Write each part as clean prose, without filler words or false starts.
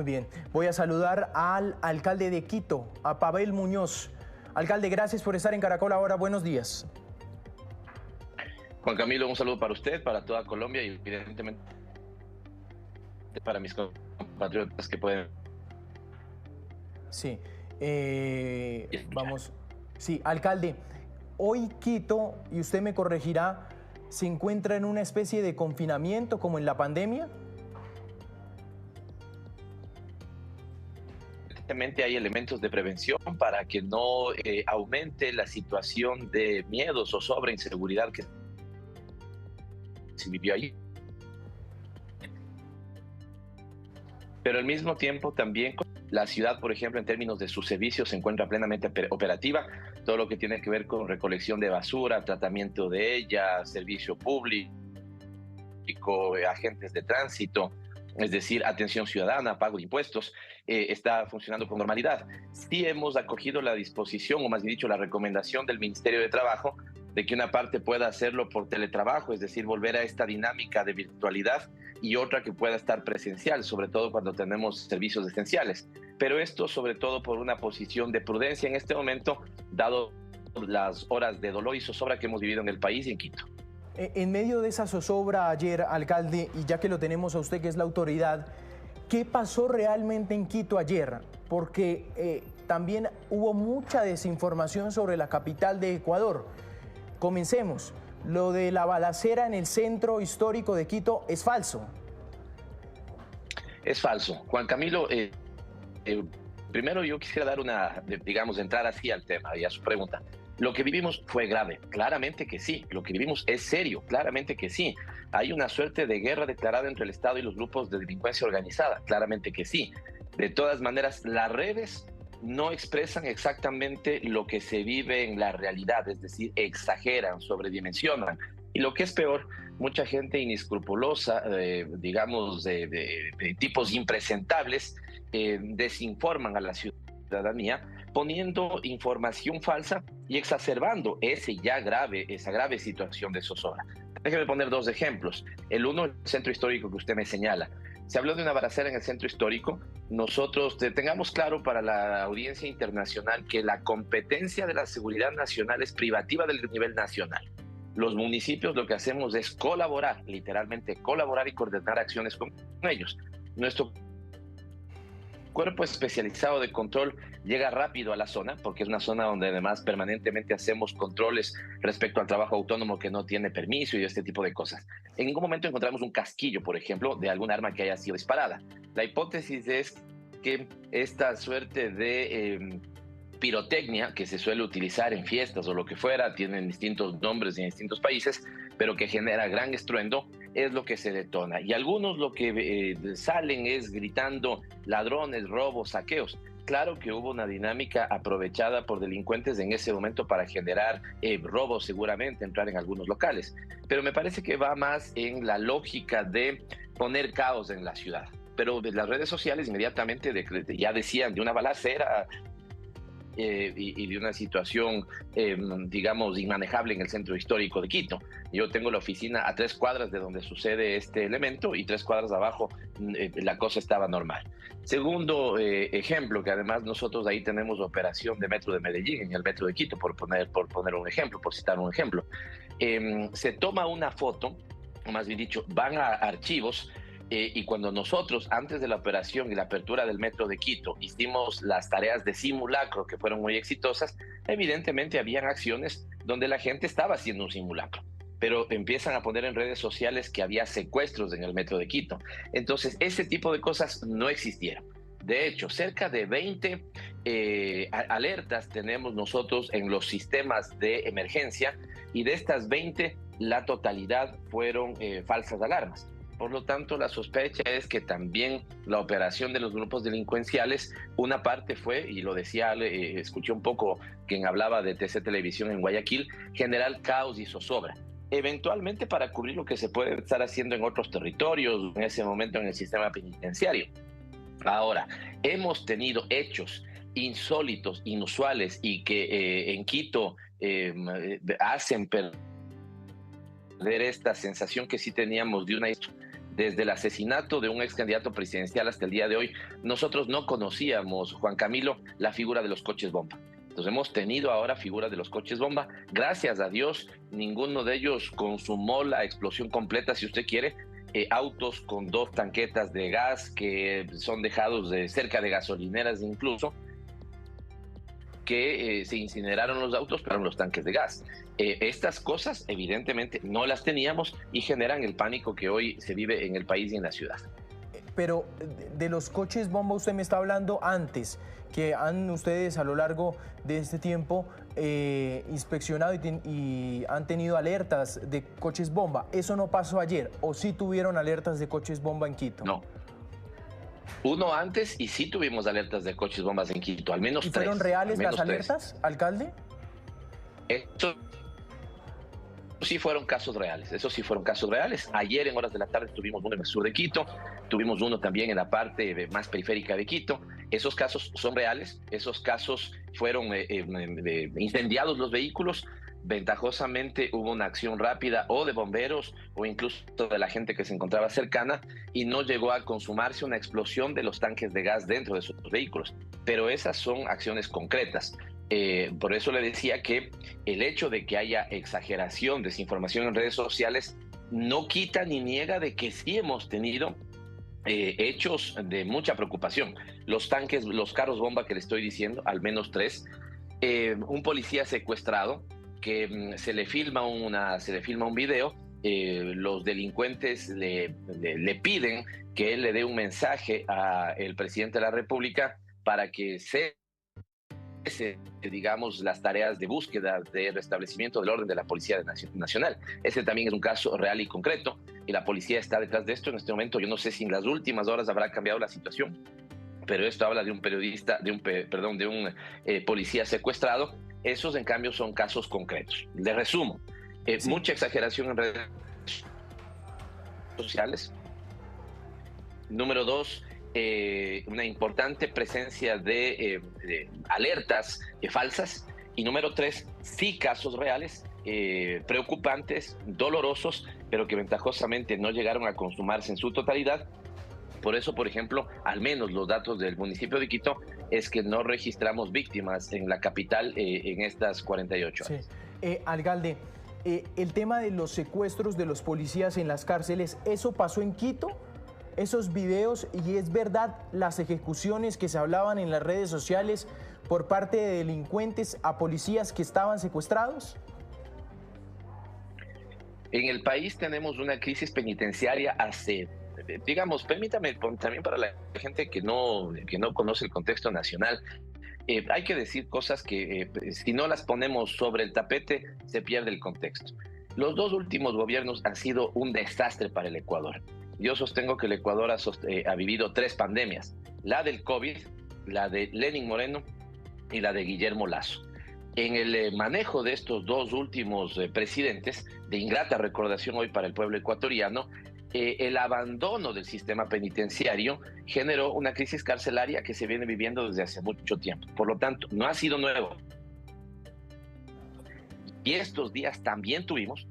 Muy bien, voy a saludar al alcalde de Quito, a Pavel Muñoz. Alcalde, gracias por estar en Caracol ahora. Buenos días. Juan Camilo, un saludo para usted, para toda Colombia y evidentemente para mis compatriotas que pueden Sí, escuchar. vamos. Sí, alcalde, hoy Quito, y usted me corregirá, ¿se encuentra en una especie de confinamiento como en la pandemia? Evidentemente hay elementos de prevención para que no aumente la situación de miedos o sobre inseguridad que se vivió ahí. Pero al mismo tiempo también la ciudad, por ejemplo, en términos de sus servicios, se encuentra plenamente operativa. Todo lo que tiene que ver con recolección de basura, tratamiento de ella, servicio público, agentes de tránsito, es decir, atención ciudadana, pago de impuestos, está funcionando con normalidad. Sí hemos acogido la disposición, o más bien dicho, la recomendación del Ministerio de Trabajo de que una parte pueda hacerlo por teletrabajo, es decir, volver a esta dinámica de virtualidad, y otra que pueda estar presencial, sobre todo cuando tenemos servicios esenciales. Pero esto sobre todo por una posición de prudencia en este momento, dado las horas de dolor y zozobra que hemos vivido en el país y en Quito. En medio de esa zozobra ayer, alcalde, y ya que lo tenemos a usted que es la autoridad, ¿qué pasó realmente en Quito ayer? Porque también hubo mucha desinformación sobre la capital de Ecuador. Comencemos. Lo de la balacera en el centro histórico de Quito es falso. Es falso. Juan Camilo, primero yo quisiera dar digamos, entrar así al tema y a su pregunta. Lo que vivimos fue grave, claramente que sí. Lo que vivimos es serio, claramente que sí. Hay una suerte de guerra declarada entre el Estado y los grupos de delincuencia organizada, claramente que sí. De todas maneras, las redes no expresan exactamente lo que se vive en la realidad, es decir, exageran, sobredimensionan. Y lo que es peor, mucha gente inescrupulosa, digamos, de tipos impresentables, desinforman a la ciudadanía, poniendo información falsa y exacerbando esa grave situación de zozobra. Déjeme poner dos ejemplos. El uno, el centro histórico que usted me señala. Se habló de una balacera en el centro histórico. Nosotros tengamos claro para la audiencia internacional que la competencia de la seguridad nacional es privativa del nivel nacional. Los municipios lo que hacemos es colaborar, literalmente colaborar y coordinar acciones con ellos. Nuestro cuerpo especializado de control llega rápido a la zona, porque es una zona donde además permanentemente hacemos controles respecto al trabajo autónomo que no tiene permiso y este tipo de cosas. En ningún momento encontramos un casquillo, por ejemplo, de algún arma que haya sido disparada. La hipótesis es que esta suerte de pirotecnia que se suele utilizar en fiestas o lo que fuera, tienen distintos nombres en distintos países, pero que genera gran estruendo, es lo que se detona. Y algunos lo que salen es gritando ladrones, robos, saqueos. Claro que hubo una dinámica aprovechada por delincuentes en ese momento para generar robos, seguramente, entrar en algunos locales. Pero me parece que va más en la lógica de poner caos en la ciudad. Pero de las redes sociales inmediatamente ya decían de una balacera y de una situación, digamos, inmanejable en el centro histórico de Quito. Yo tengo la oficina a 3 cuadras de donde sucede este elemento y 3 cuadras abajo la cosa estaba normal. Segundo ejemplo, que además nosotros ahí tenemos operación de Metro de Medellín en el Metro de Quito, por poner un ejemplo, por citar un ejemplo. Se toma una foto, o más bien dicho, van a archivos, y cuando nosotros, antes de la operación y la apertura del Metro de Quito, hicimos las tareas de simulacro que fueron muy exitosas, evidentemente habían acciones donde la gente estaba haciendo un simulacro, pero empiezan a poner en redes sociales que había secuestros en el Metro de Quito. Entonces, ese tipo de cosas no existieron. De hecho, cerca de 20 alertas tenemos nosotros en los sistemas de emergencia, y de estas 20, la totalidad fueron falsas alarmas. Por lo tanto, la sospecha es que también la operación de los grupos delincuenciales, una parte fue, y lo decía, escuché un poco quien hablaba de TC Televisión en Guayaquil, generar caos y zozobra. Eventualmente para cubrir lo que se puede estar haciendo en otros territorios, en ese momento en el sistema penitenciario. Ahora, hemos tenido hechos insólitos, inusuales, y que en Quito hacen perder esta sensación que sí teníamos de una desde el asesinato de un ex candidato presidencial hasta el día de hoy, nosotros no conocíamos, Juan Camilo, la figura de los coches bomba. Entonces hemos tenido ahora figuras de los coches bomba. Gracias a Dios, ninguno de ellos consumó la explosión completa, si usted quiere. Autos con 2 tanquetas de gas que son dejados cerca de gasolineras incluso, que se incineraron los autos, pero los tanques de gas. Estas cosas evidentemente no las teníamos y generan el pánico que hoy se vive en el país y en la ciudad. Pero de los coches bomba usted me está hablando antes, que han ustedes a lo largo de este tiempo inspeccionado y han tenido alertas de coches bomba. ¿Eso no pasó ayer? ¿O sí tuvieron alertas de coches bomba en Quito? No. Uno antes y sí tuvimos alertas de coches bombas en Quito, al menos 3. ¿Y fueron reales las alertas, alcalde? Esto sí fueron casos reales, eso sí fueron casos reales. Ayer en horas de la tarde tuvimos uno en el sur de Quito, tuvimos uno también en la parte más periférica de Quito. Esos casos son reales, esos casos fueron incendiados los vehículos. Ventajosamente hubo una acción rápida o de bomberos o incluso de la gente que se encontraba cercana y no llegó a consumarse una explosión de los tanques de gas dentro de sus vehículos. Pero esas son acciones concretas. Por eso le decía que el hecho de que haya exageración, desinformación en redes sociales, no quita ni niega de que sí hemos tenido hechos de mucha preocupación. Los tanques, los carros bomba que le estoy diciendo, al menos 3. Un policía secuestrado que se le filma un video. Los delincuentes le piden que él le dé un mensaje al presidente de la República para que digamos, las tareas de búsqueda, de restablecimiento del orden de la Policía Nacional. Ese también es un caso real y concreto, y la policía está detrás de esto en este momento. Yo no sé si en las últimas horas habrá cambiado la situación, pero esto habla de un periodista, de un policía secuestrado. Esos, en cambio, son casos concretos. Le resumo, sí. Mucha exageración en redes sociales. Número 2, una importante presencia de alertas falsas. Y número 3, sí casos reales, preocupantes, dolorosos, pero que ventajosamente no llegaron a consumarse en su totalidad. Por eso, por ejemplo, al menos los datos del municipio de Quito es que no registramos víctimas en la capital en estas 48 horas. Sí. Alcalde, el tema de los secuestros de los policías en las cárceles, ¿eso pasó en Quito? Esos videos, y es verdad las ejecuciones que se hablaban en las redes sociales por parte de delincuentes a policías que estaban secuestrados. En el país tenemos una crisis penitenciaria digamos, permítame también para la gente que no conoce el contexto nacional, hay que decir cosas que si no las ponemos sobre el tapete se pierde el contexto. Los 2 últimos gobiernos han sido un desastre para el Ecuador. Yo sostengo que el Ecuador ha vivido 3 pandemias, la del COVID, la de Lenín Moreno y la de Guillermo Lasso. En el manejo de estos 2 últimos presidentes, de ingrata recordación hoy para el pueblo ecuatoriano, el abandono del sistema penitenciario generó una crisis carcelaria que se viene viviendo desde hace mucho tiempo. Por lo tanto, no ha sido nuevo. Y estos días también tuvimos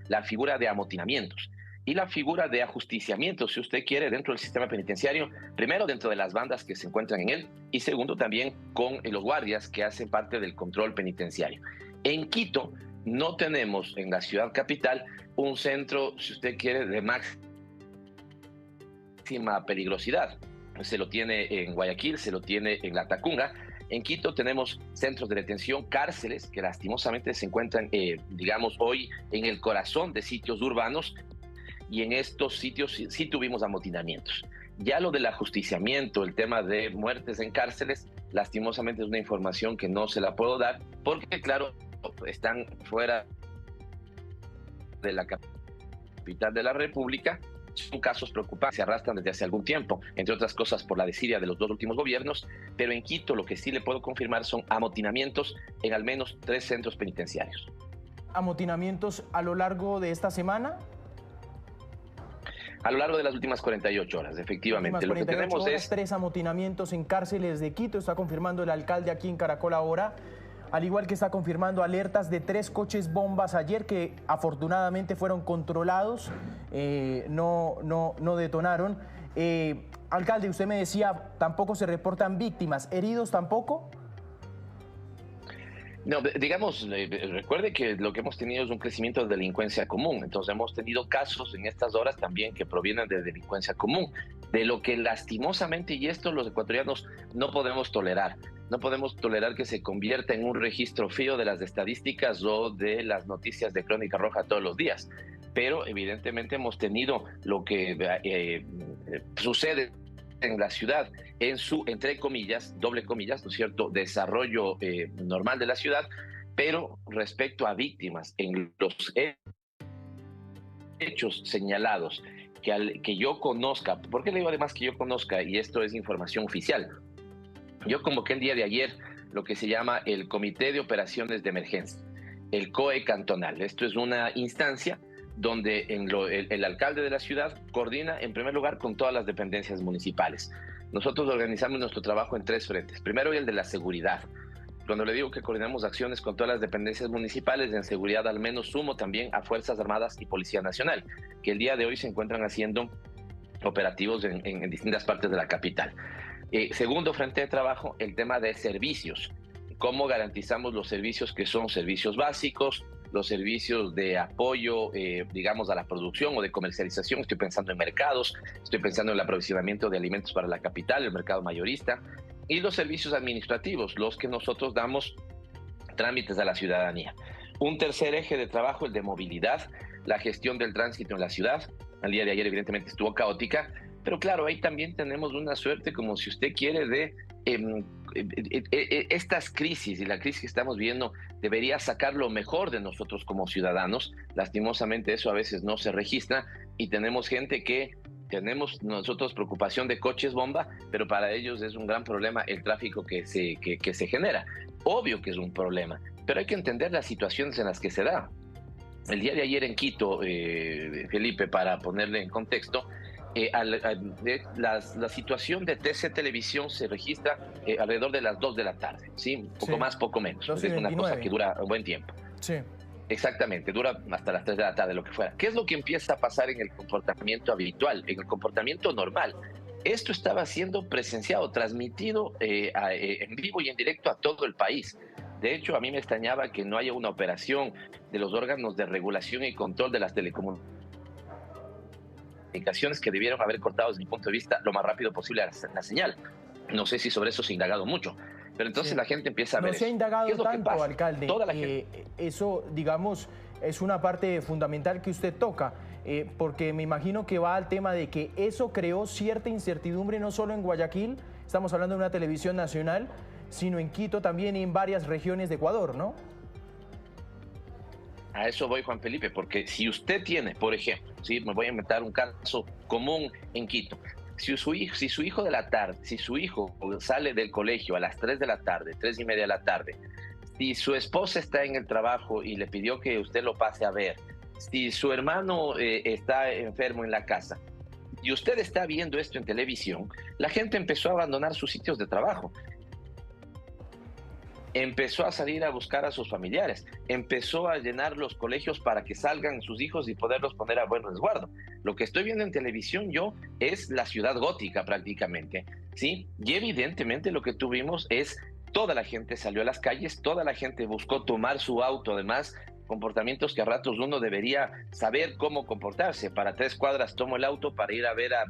la figura de amotinamientos y la figura de ajusticiamiento, si usted quiere, dentro del sistema penitenciario, primero dentro de las bandas que se encuentran en él y segundo también con los guardias que hacen parte del control penitenciario. En Quito no tenemos, en la ciudad capital, un centro, si usted quiere, de máxima peligrosidad. Se lo tiene en Guayaquil, se lo tiene en La Tacunga. En Quito tenemos centros de detención, cárceles, que lastimosamente se encuentran, digamos, hoy en el corazón de sitios urbanos, y en estos sitios sí tuvimos amotinamientos. Ya lo del ajusticiamiento, el tema de muertes en cárceles, lastimosamente es una información que no se la puedo dar, porque claro, están fuera de la capital de la República. Son casos preocupantes, se arrastran desde hace algún tiempo, entre otras cosas por la desidia de los 2 últimos gobiernos, pero en Quito lo que sí le puedo confirmar son amotinamientos en al menos 3 centros penitenciarios. ¿Amotinamientos a lo largo de esta semana? A lo largo de las últimas 48 horas, efectivamente. Lo que tenemos es 3 amotinamientos en cárceles de Quito, está confirmando el alcalde aquí en Caracol Ahora. al igual que está confirmando alertas de 3 coches bombas ayer que afortunadamente fueron controlados, no detonaron. Alcalde, usted me decía, tampoco se reportan víctimas, ¿heridos tampoco? No, digamos, recuerde que lo que hemos tenido es un crecimiento de delincuencia común. Entonces hemos tenido casos en estas horas también que provienen de delincuencia común, de lo que lastimosamente, y esto los ecuatorianos no podemos tolerar. No podemos tolerar que se convierta en un registro frío de las estadísticas o de las noticias de Crónica Roja todos los días. Pero evidentemente hemos tenido lo que sucede en la ciudad, en su, entre comillas, doble comillas, ¿no es cierto?, desarrollo normal de la ciudad, pero respecto a víctimas, en los hechos señalados, que yo conozca, ¿por qué le digo además que yo conozca? Y esto es información oficial. Yo convoqué el día de ayer lo que se llama el Comité de Operaciones de Emergencia, el COE cantonal. Esto es una instancia donde el alcalde de la ciudad coordina en primer lugar con todas las dependencias municipales. Nosotros organizamos nuestro trabajo en 3 frentes. Primero, el de la seguridad. Cuando le digo que coordinamos acciones con todas las dependencias municipales, en seguridad al menos sumo también a Fuerzas Armadas y Policía Nacional, que el día de hoy se encuentran haciendo operativos en distintas partes de la capital. Segundo frente de trabajo, el tema de servicios. ¿Cómo garantizamos los servicios que son servicios básicos, los servicios de apoyo, digamos, a la producción o de comercialización? Estoy pensando en mercados, estoy pensando en el aprovisionamiento de alimentos para la capital, el mercado mayorista, y los servicios administrativos, los que nosotros damos trámites a la ciudadanía. Un tercer eje de trabajo, el de movilidad, la gestión del tránsito en la ciudad. El día de ayer evidentemente estuvo caótica, pero claro, ahí también tenemos una suerte, como si usted quiere, de estas crisis, y la crisis que estamos viendo debería sacar lo mejor de nosotros como ciudadanos. Lastimosamente eso a veces no se registra y tenemos gente que tenemos nosotros preocupación de coches bomba, pero para ellos es un gran problema el tráfico que se genera. Obvio que es un problema, pero hay que entender las situaciones en las que se da. El día de ayer en Quito, Felipe, para ponerle en contexto, la situación de TC Televisión se registra alrededor de las 2 de la tarde, ¿sí? Un poco más, poco menos. Es una cosa que dura un buen tiempo. Sí. Exactamente, dura hasta las 3 de la tarde, lo que fuera. ¿Qué es lo que empieza a pasar en el comportamiento habitual, en el comportamiento normal? Esto estaba siendo presenciado, transmitido en vivo y en directo a todo el país. De hecho, a mí me extrañaba que no haya una operación de los órganos de regulación y control de las telecomunicaciones que debieron haber cortado desde mi punto de vista lo más rápido posible la señal. No sé si sobre eso se ha indagado mucho, pero entonces la gente empieza a ver. No se ha indagado tanto, alcalde. Toda la gente. Eso, digamos, es una parte fundamental que usted toca, porque me imagino que va al tema de que eso creó cierta incertidumbre no solo en Guayaquil, estamos hablando de una televisión nacional, sino en Quito también y en varias regiones de Ecuador, ¿no? A eso voy, Juan Felipe, porque si usted tiene, por ejemplo, ¿sí? Me voy a inventar un caso común en Quito. Si su hijo de la tarde, si su hijo sale del colegio a las 3 de la tarde, 3:30 de la tarde, si su esposa está en el trabajo y le pidió que usted lo pase a ver, si su hermano está enfermo en la casa y usted está viendo esto en televisión, la gente empezó a abandonar sus sitios de trabajo. Empezó a salir a buscar a sus familiares, empezó a llenar los colegios para que salgan sus hijos y poderlos poner a buen resguardo. Lo que estoy viendo en televisión yo es la ciudad gótica prácticamente, ¿sí? Y evidentemente lo que tuvimos es toda la gente salió a las calles, toda la gente buscó tomar su auto, además comportamientos que a ratos uno debería saber cómo comportarse. Para 3 cuadras tomo el auto para ir a ver a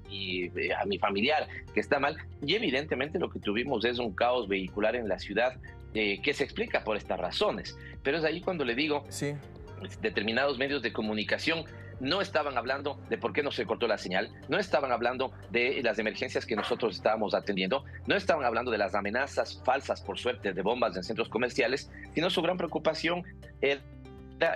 mi familiar que está mal, y evidentemente lo que tuvimos es un caos vehicular en la ciudad que se explica por estas razones. Pero es ahí cuando le digo, sí, determinados medios de comunicación no estaban hablando de por qué no se cortó la señal, no estaban hablando de las emergencias que nosotros estábamos atendiendo, no estaban hablando de las amenazas falsas, por suerte, de bombas en centros comerciales, sino su gran preocupación era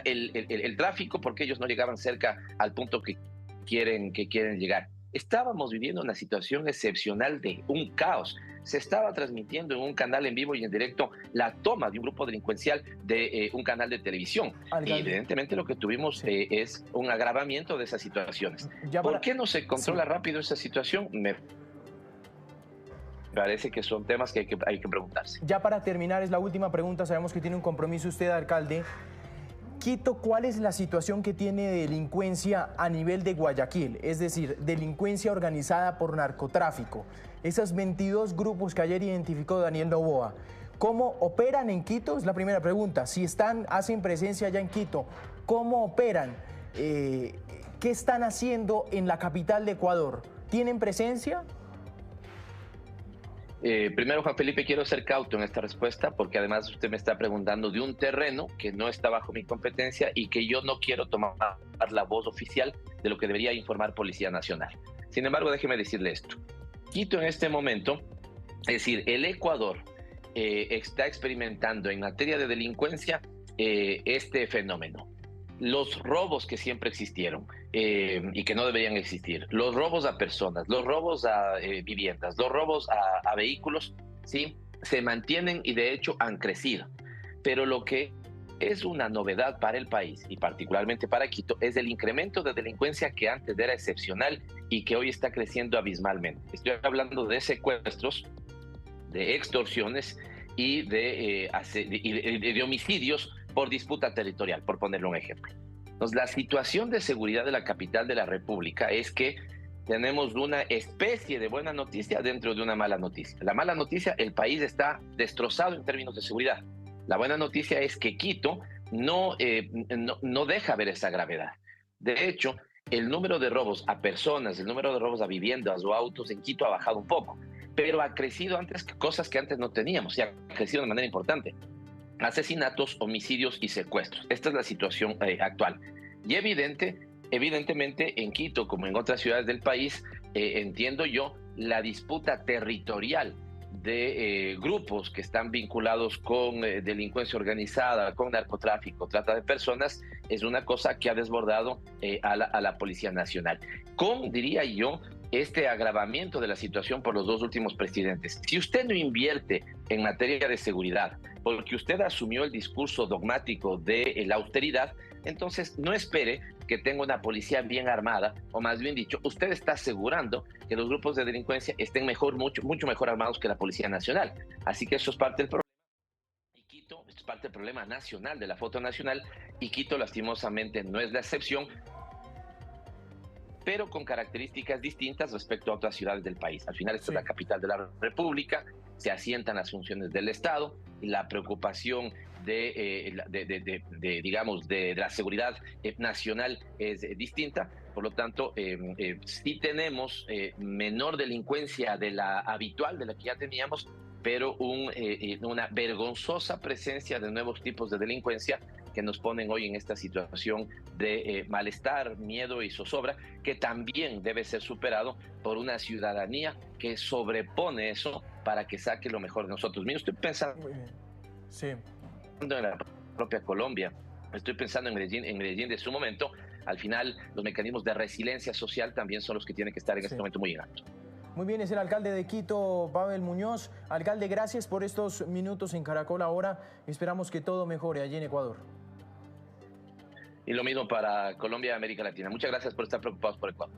el tráfico, porque ellos no llegaban cerca al punto que quieren llegar. Estábamos viviendo una situación excepcional de un caos. Se estaba transmitiendo en un canal en vivo y en directo la toma de un grupo delincuencial de un canal de televisión. Y evidentemente lo que tuvimos es un agravamiento de esas situaciones. ¿Por qué no se controla rápido esa situación? parece que son temas que hay que preguntarse. Ya para terminar, es la última pregunta, sabemos que tiene un compromiso usted, alcalde. Quito, ¿cuál es la situación que tiene de delincuencia a nivel de Guayaquil? Es decir, delincuencia organizada por narcotráfico. Esos 22 grupos que ayer identificó Daniel Noboa, ¿cómo operan en Quito? Es la primera pregunta. Si hacen presencia ya en Quito, ¿cómo operan? ¿Qué están haciendo en la capital de Ecuador? ¿Tienen presencia? Primero, Juan Felipe, quiero ser cauto en esta respuesta porque además usted me está preguntando de un terreno que no está bajo mi competencia y que yo no quiero tomar la voz oficial de lo que debería informar Policía Nacional. Sin embargo, déjeme decirle esto. Quito en este momento, es decir, el Ecuador está experimentando en materia de delincuencia este fenómeno. Los robos que siempre existieron y que no deberían existir, los robos a personas, los robos a viviendas, los robos a vehículos, ¿sí? Se mantienen y de hecho han crecido. Pero lo que es una novedad para el país y particularmente para Quito es el incremento de delincuencia que antes era excepcional y que hoy está creciendo abismalmente. Estoy hablando de secuestros, de extorsiones y de homicidios por disputa territorial, por ponerle un ejemplo. Entonces, la situación de seguridad de la capital de la República es que tenemos una especie de buena noticia dentro de una mala noticia. La mala noticia, el país está destrozado en términos de seguridad. La buena noticia es que Quito no deja ver esa gravedad. De hecho, el número de robos a personas, el número de robos a viviendas o autos en Quito ha bajado un poco, pero ha crecido antes cosas que antes no teníamos y ha crecido de manera importante. Asesinatos, homicidios y secuestros. Esta es la situación actual. Y evidentemente en Quito, como en otras ciudades del país, entiendo yo, la disputa territorial de grupos que están vinculados con delincuencia organizada, con narcotráfico, trata de personas, es una cosa que ha desbordado a la Policía Nacional. Con, diría yo, este agravamiento de la situación por los dos últimos presidentes. Si usted no invierte en materia de seguridad, porque usted asumió el discurso dogmático de la austeridad, entonces no espere que tenga una policía bien armada, o más bien dicho, usted está asegurando que los grupos de delincuencia estén mucho mejor armados que la Policía Nacional. Así que eso es parte del problema. Y Quito es parte del problema nacional, de la foto nacional, y Quito lastimosamente no es la excepción, pero con características distintas respecto a otras ciudades del país. Al final, esta es la capital de la República, se asientan las funciones del Estado, y la preocupación de la seguridad nacional es distinta. Por lo tanto, sí tenemos menor delincuencia de la habitual, de la que ya teníamos, pero una vergonzosa presencia de nuevos tipos de delincuencia que nos ponen hoy en esta situación de malestar, miedo y zozobra, que también debe ser superado por una ciudadanía que sobrepone eso para que saque lo mejor de nosotros. Mira, estoy pensando en la propia Colombia, estoy pensando en Medellín de su momento. Al final, los mecanismos de resiliencia social también son los que tienen que estar en este momento muy en alto. Muy bien, es el alcalde de Quito, Pavel Muñoz. Alcalde, gracias por estos minutos en Caracol Ahora. Esperamos que todo mejore allí en Ecuador. Y lo mismo para Colombia y América Latina. Muchas gracias por estar preocupados por Ecuador.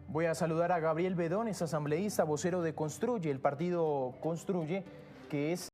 Voy a saludar a Gabriel Bedón, es asambleísta, vocero de Construye, el partido Construye, que es